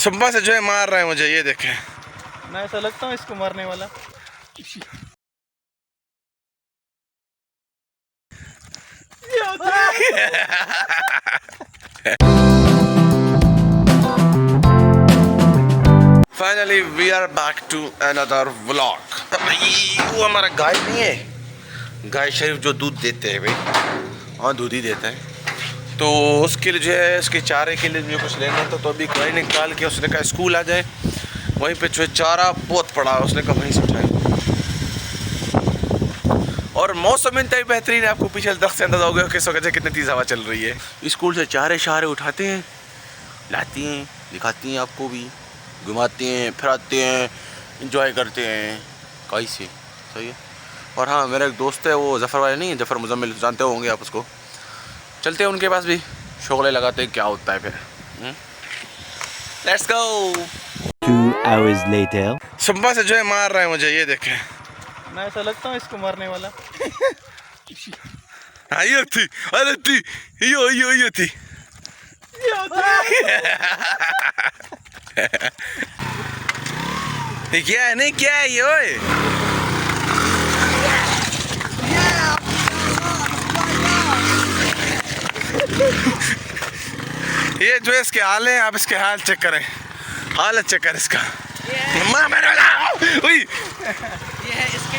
सुबह से जो है मार रहा है मुझे, ये देखे। मैं ऐसा लगता हूँ इसको मारने वाला। Finally we are back to another vlog. वो हमारा गाय नहीं है, गाय शरीफ जो दूध देते हैं भाई, हाँ दूध ही देता है। तो उसके लिए जो है, उसके चारे के लिए मुझे कुछ लेना था, तो अभी गाय निकाल के उसने कहा स्कूल आ जाए, वहीं पे जो है चारा बहुत पड़ा, उसने कहा वहीं से उठाए। और मौसम इंतहा बेहतरीन है, आपको पीछे दख्त से अंदाजा हो गया किस वजह कितनी तेज़ हवा चल रही है। स्कूल से चारे शारे उठाते हैं, लाती हैं, दिखाती हैं, आपको भी घुमाते हैं, फिराते हैं, इंजॉय करते हैं, कैसे सही है। और हाँ, मेरा एक दोस्त है, वो जफ़र वाले नहीं है, जफ़र मुजम्मिल, जानते होंगे आप उसको, चलते हैं उनके पास भी, शोगले लगाते हैं, क्या होता है फिर। Let's go. 2 hours later. सुबह से जो है मार रहा है मुझे, ये देखें। मैं ऐसा लगता हूँ इसको मारने वाला। हाँ ये थी, अरे थी, ये थी। क्या है, नहीं क्या है ये ओए? ये जो है इसके हाल है, आप इसके हाल चेक करें, हालत चेक कर इसका। माँ मेरे ये है इसके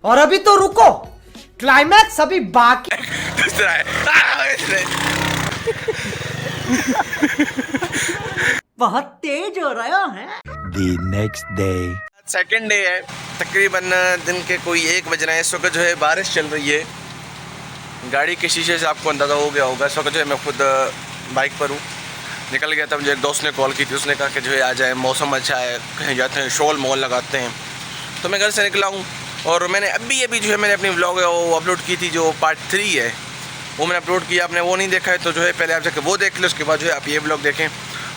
और अभी तो रुको, क्लाइमैक्स अभी बाकी। बहुत तेज हो रहा है। The next day. Second day है, तकरीबन दिन के कोई 1 बज रहे हैं। इस वक्त जो है बारिश चल रही है, गाड़ी के शीशे से आपको अंदाज़ा हो गया होगा। इस वक्त जो है मैं खुद बाइक पर हूँ, निकल गया था। मुझे एक दोस्त ने कॉल की थी, उसने कहा कि जो है आ जाए, मौसम अच्छा है, कहीं जाते हैं, शॉल मॉल लगाते हैं। तो मैं घर से निकला हूँ, और मैंने अभी जो है मैंने अपनी व्लॉग वो अपलोड की थी, जो पार्ट 3 है, वो मैंने अपलोड किया। आपने वो नहीं देखा है तो जो है पहले आप जाकर वो देख लें, उसके बाद जो है आप ये व्लॉग देखें।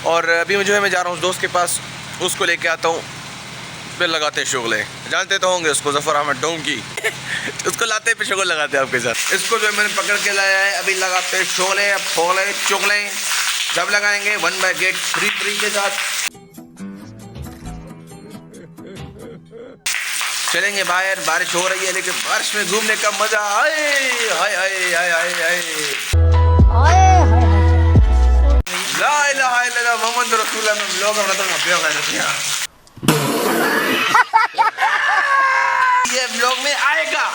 और अभी जो है मैं जा रहा हूँ उस दोस्त के पास, उसको लेके आता हूँ, फिर लगाते हैं शोगले। जानते तो होंगे उसको, जफ़र अहमद डोंकी। उसको लाते पे शोगल लगाते हैं आपके साथ। इसको जो है मैंने पकड़ के लाया है, अभी लगाते हैं शोगले, फोगले, चुगले। जब लगाएंगे 1 बाय गेट फ्री के साथ चलेंगे बाहर। बारिश हो रही है, लेकिन बारिश में घूमने का मजा आए, हाय हाय हाय हाय हाय। ला इलाहा इल्लल्लाह मोहम्मद रसूलुल्लाह में लोग ये व्लॉग में आएगा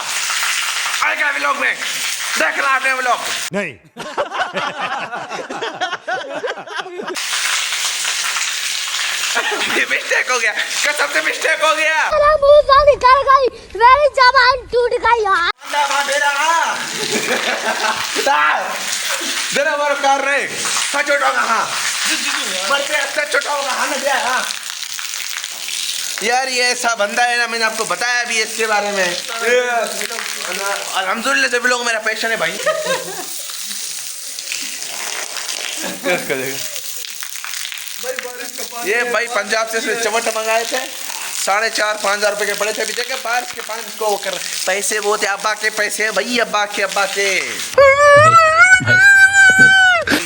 व्लॉग में देखना आपने व्लॉग नहीं। मिस्टेक हो गया, कसम से मिस्टेक हो गया। मेरा मुंह से निकल गई, मेरी जबान टूट गई यार। देना मारो कार रे, हाँ छोटा होगा, हाँ बढ़ते अच्छा छोटा होगा, हाँ ना दिया, हाँ यार ये ऐसा बंदा है ना, मैंने आपको बताया भी इसके बारे में। अल्हम्दुलिल्लाह से लोग मेरा पैशन है भाई। ये भाई पंजाब से इसने चमट मंगाए थे, 4,500-5,000 रुपए के पड़े थे। अभी देखे बारिश के पानी को वो कर, पैसे वो थे अब्बा के पैसे भाई, अब्बा के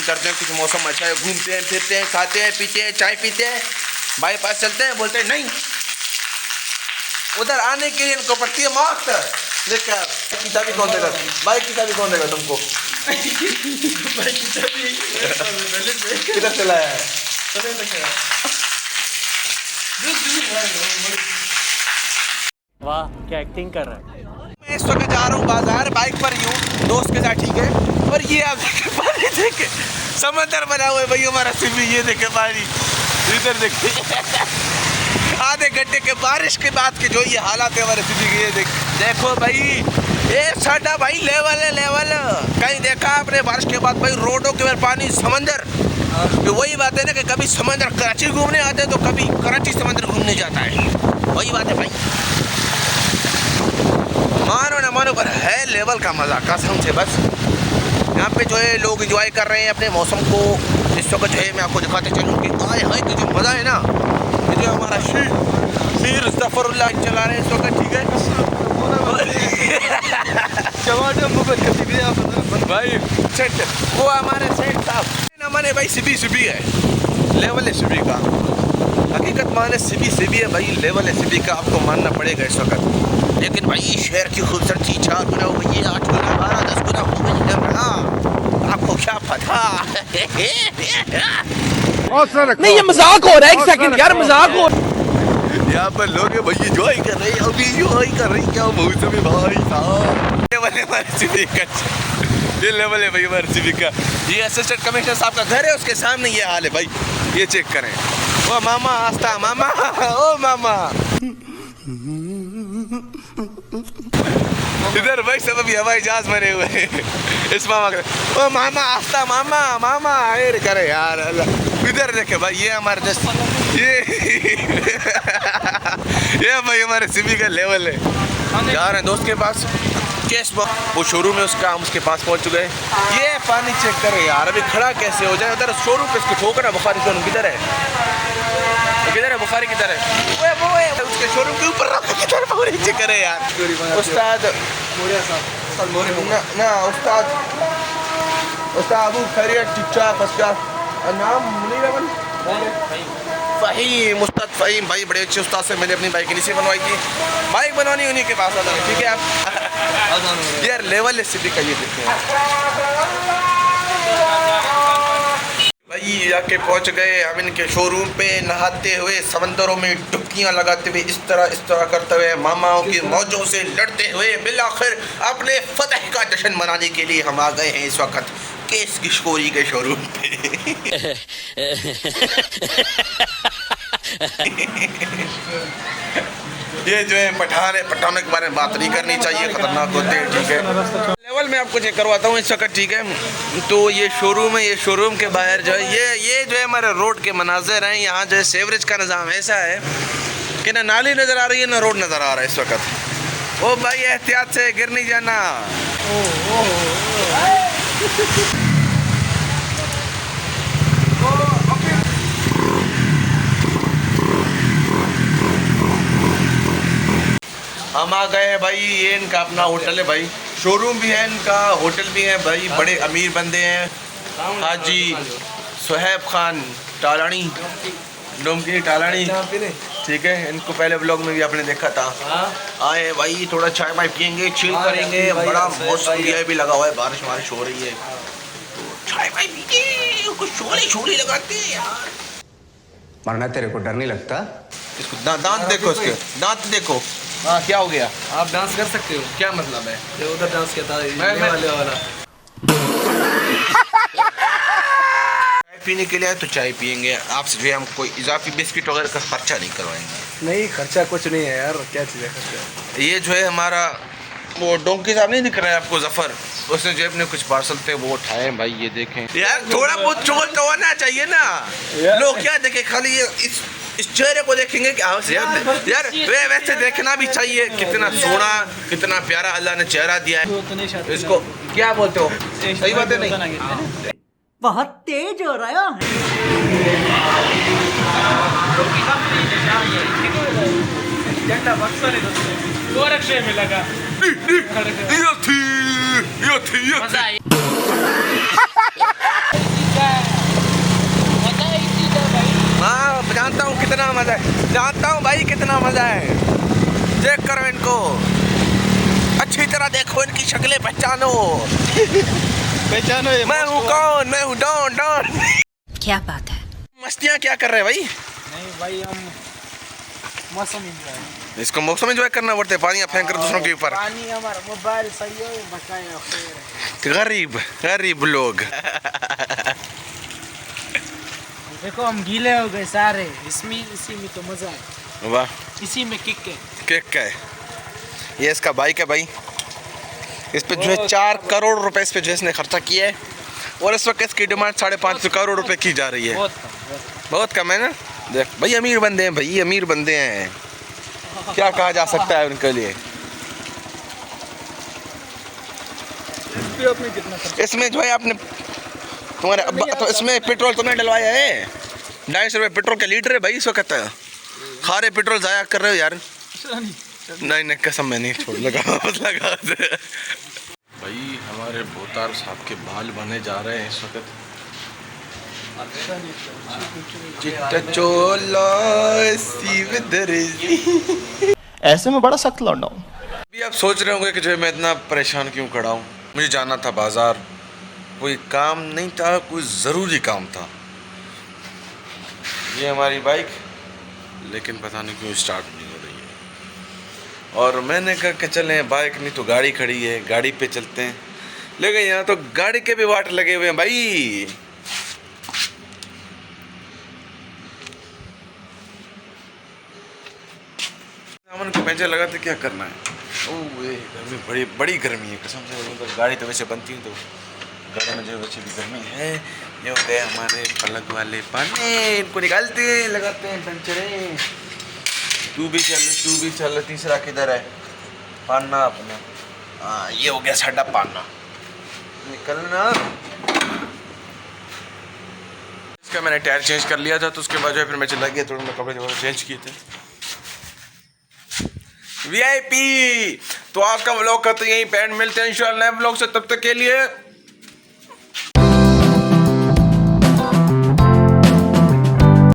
करते हैं। कुछ मौसम अच्छा है, घूमते हैं, फिरते हैं, खाते हैं, पीते हैं, चाय पीते हैं, भाई पास चलते हैं, बोलते हैं नहीं उधर आने के लिए इनको पड़ती है मौत। देखा किताबी कौन देगा भाई, किताबी कौन देगा तुमको? किधर चला है? वाह क्या एक्टिंग कर रहा है। मैं इस वक्त जा रहा हूँ बाजार बाइक पर यूँ दोस्त के साथ, ठीक है। और ये आप पानी देखे, समंदर बना हुआ है भाई हमारा सिमी, ये देखे पानी, इधर देखते। आधे घंटे के बारिश के बाद के जो ये हालात है हमारे सिटी के, ये देखो भाई, ये साडा भाई लेवल है, लेवल। कहीं देखा आपने बारिश के बाद भाई रोडों के ऊपर पानी, समंदर? तो वही बात है ना कि कभी समंदर कराची घूमने आते हैं, तो कभी कराची समंदर घूमने जाता है, वही बात है भाई। मानो ना मानो पर है लेवल का मज़ा कसम से। बस यहाँ पे जो है लोग एंजॉय कर रहे हैं अपने मौसम को। इस वक्त जो है मैं आपको दिखाते चलूँ कि आए हाय तो जो मज़ा है ना, ये जो हमारा मीर ज़फ़रुल्लाह चला रहे हैं इस वक्त, ठीक है। भाई सेट वो हमारे सेट साहब हमारे भाई सिबी है, लेवल है सिबी का। हकीकत माने सिबी है भाई, लेवल है सिबी का, आपको मानना पड़ेगा इस वक्त। लेकिन भाई शहर की खूबसूरती 4 गुना हो गई है, 8 गुना 12 10 गुना हो गई है। आपको क्या पता? नहीं ये मजाक हो रहा है, एक सेकंड यार, मजाक हो। यहाँ पर लोग हैं भाई एंजॉय कर रहे हैं, अभी एंजॉय कर रहे हैं। क्या मौसम है भाई साहब, लेवल है हमारे सिबी का, ये लेवल है भाई हमारे सिबी का। ये असिस्टेंट कमिश्नर साहब का घर है, उसके सामने ये हाल है भाई, ये चेक करें। ओ मामा आस्था मामा, ओ मामा इधर भाई सब अभी हवाई जहाज मरे हुए हैं इस मामा का। ओ मामा आस्था मामा मामा अरे करे यार अल्लाह। इधर देखे भाई ये हमारे दोस्त, ये भाई हमारे सिबी का लेवल है। जा रहे हैं दोस्त के पास, केस वो शोरूम है उसका, हम उसके पास पहुंच चुके हैं। ये पानी चेक करे यार, अभी खड़ा कैसे हो जाए? उधर शोरूम पे इसको ठोकर ना, बुखारी शोरूम किधर है? किधर है बुखारी, किधर है? वो है उसके शोरूम के ऊपर किधर पूरी चेक करे यार। उस्ताद ना उस्ताद अबू खैरियत टिकटॉक उसका नाम मुनीर फ़हीम, उस्ताद फ़हीम भाई बड़े अच्छे उस्ताद से मैंने अपनी बाइक इन्हीं से बनवाई थी। बाइक बनवानी उन्हीं के पास आता है, ठीक है आप यार लेवल है सिटी का। ये देखते हैं भाई जाके पहुंच गए हम इनके शोरूम पे, नहाते हुए समंदरों में डुबकियां लगाते हुए, इस तरह करते हुए, मामाओं की मौजों से लड़ते हुए बिलाखिर अपने फतह का जश्न मनाने के लिए हम आ गए हैं इस वक्त केस किशोरी के शोरूम पे। ये जो है पठान है, पठानों के बारे में बात नहीं करनी चाहिए, खतरनाक होते हैं, ठीक है। लेवल में आपको चेक करवाता हूँ इस वक्त, ठीक है। तो ये शोरूम है, ये शोरूम के बाहर जो है ये जो है हमारे रोड के मनाजिर हैं। यहाँ जो है सेवरेज का निज़ाम ऐसा है कि ना नाली नज़र आ रही है ना रोड नज़र आ रहा है इस वक्त। ओ भाई एहतियात से गिर नहीं जाना। हम आ गए हैं भाई, ये इनका अपना होटल है भाई, शोरूम भी है इनका, होटल भी है भाई, बड़े अमीर बंदे हैं। हाजी सुहैब खान टालानी, डोमकी टालानी, ठीक है। इनको पहले ब्लॉग में भी आपने देखा था। आए भाई थोड़ा चाय वाय पियेंगे, चिल करेंगे, बड़ा मौसम भी लगा हुआ है, बारिश वारिश हो रही है, तो चाय वाय पीके कुछ शोले लगाते हैं यार। मरना तेरे को डर नहीं लगता? इसको दांत देखो, इसके दांत देखो। हाँ क्या हो गया? आप डांस कर सकते हो? क्या मतलब है? ये उधर डांस किया था वाले वाला। चाय पीने के लिए आए तो चाय पियेंगे, आपसे जो है हम कोई इजाफी बिस्किट वगैरह का खर्चा नहीं करवाएंगे। नहीं खर्चा कुछ नहीं है यार, क्या चीज़ है खर्चा? ये जो है हमारा वो डोंकी साहब नहीं दिख रहा है आपको, जफर, उसने जेब में कुछ पार्सल थे वो उठाए भाई, ये देखें यार। थोड़ा बहुत चोल तो होना चाहिए ना, लोग क्या देखें खाली ये इस चेहरे को देखेंगे कि यार वे वैसे देखना भी चाहिए, कितना सोना कितना प्यारा अल्लाह ने चेहरा दिया है। इसको क्या बोलते हो? सही बात है नहीं? बहुत तेज हो रहा है। में लगा हाँ जानता हूँ कितना मजा है, जानता हूँ भाई कितना मजा है। चेक करो इनको, अच्छी तरह देखो, इनकी शक्लें पहचानो। पहचानो ये मैं हूँ कौन? मैं हूँ डॉन। क्या बात है? मस्तियाँ क्या कर रहे हैं भाई? नहीं भाई हम मौसम एंजॉय, इसको मौसम एंजॉय करना पड़ता है, पानी फेंक कर दूसरों के ऊपर। पानी हमारा मोबाइल सही हो बकाया। गरीब लोग। देखो हम गीले हो गए सारे, इसी में तो मजा है। वाह, इसी में किक है। केक का है ये, इसका बाइक है भाई, इस पे जो है 4 करोड़ रुपए इस पे जो है इसने खर्चा किया है, और इस वक्त इसकी डिमांड 5.5 करोड़ रुपए की जा रही है। बहुत कम है ना? देख भाई अमीर बंदे हैं भाई, अमीर बंदे हैं, क्या कहा जा सकता है उनके लिए। इसमें जो है आपने तुम्हारे तो इसमें पेट्रोल तुमने डलवाया है, 250 रुपये पेट्रोल का लीटर है भाई इस वक्त। खारे पेट्रोल ज़ाया कर रहे हो यार। नहीं कसम मैं नहीं छोड़ लगा भाई। हमारे हमारे भूतार साहब के बाल बने जा रहे हैं इस वक्त। चिट्टा चोला सीव दर्जी। ऐसे में बड़ा सख्त लौंडा हूँ। अभी आप सोच रहे होंगे कि जो है मैं इतना परेशान क्यों खड़ा हूँ। मुझे जाना था बाजार, कोई काम नहीं था, कोई ज़रूरी काम था। ये हमारी बाइक, लेकिन पता नहीं क्यों स्टार्ट नहीं हो रही है। और मैंने कहा कि चलें, बाइक नहीं तो गाड़ी खड़ी है, गाड़ी पे चलते हैं। लेकिन यहाँ तो गाड़ी के भी वाट लगे हुए हैं भाई। सामान को पैंचर लगाते क्या करना है। ओह ये गर्मी, बड़ी बड़ी गर्मी है कसम से। तो गाड़ी तो वैसे बनती है तो गाड़ी में जो वैसे भी गर्मी है। ये होते हैं हमारे पलक वाले पाने, इनको निकालते हैं, लगाते हैं पंचरें। तू भी चल, तीसरा किधर है? पाना अपना। हाँ ये हो गया साडा पाना। निकलना। इसका मैंने टायर चेंज कर लिया था, तो उसके बाद जो है फिर मैं चला गया, थोड़ा मैं कपड़े चेंज किए थे। VIP। तो आज का व्लॉग का तो यहीं पे एंड, मिलते हैं इंशाल्लाह नए व्लॉग से, तब तक के लिए